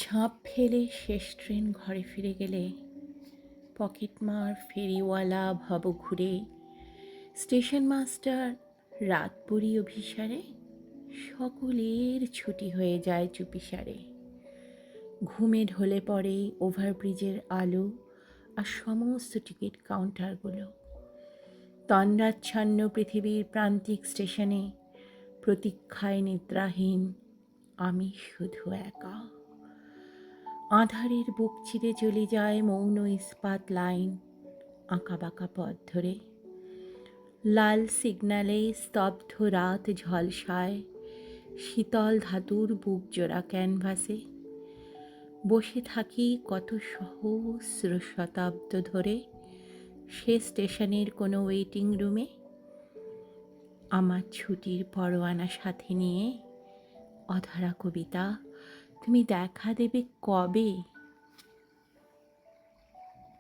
ঝাঁপ ফেলে শেষ ট্রেন ঘরে ফিরে গেলে পকেটমার ফেরিওয়ালা ভবঘুরে স্টেশন মাস্টার রাতপুরী অভিসারে সকলের ছুটি হয়ে যায় চুপিসারে। ঘুমে ঢলে পড়ে ওভারব্রিজের আলো আর সমস্ত টিকিট কাউন্টারগুলো। তন্দ্রাচ্ছন্ন পৃথিবীর প্রান্তিক স্টেশনে প্রতীক্ষায় নিদ্রাহীন আমি শুধু একা। আঁধারের বুক চিরে চলে যায় মৌন ইস্পাত লাইন আঁকাবাঁকা পথ ধরে। লাল সিগন্যালে স্তব্ধ রাত ঝলসায় শীতল ধাতুর বুক জোড়া ক্যানভাসে। বসে থাকি কত সহস্র শতাব্দ ধরে সে স্টেশনের কোনো ওয়েটিং রুমে। আমার ছুটির পরোয়ানা সাথে নিয়ে অধরা কবিতা তুমি দেখা দেবে কবে?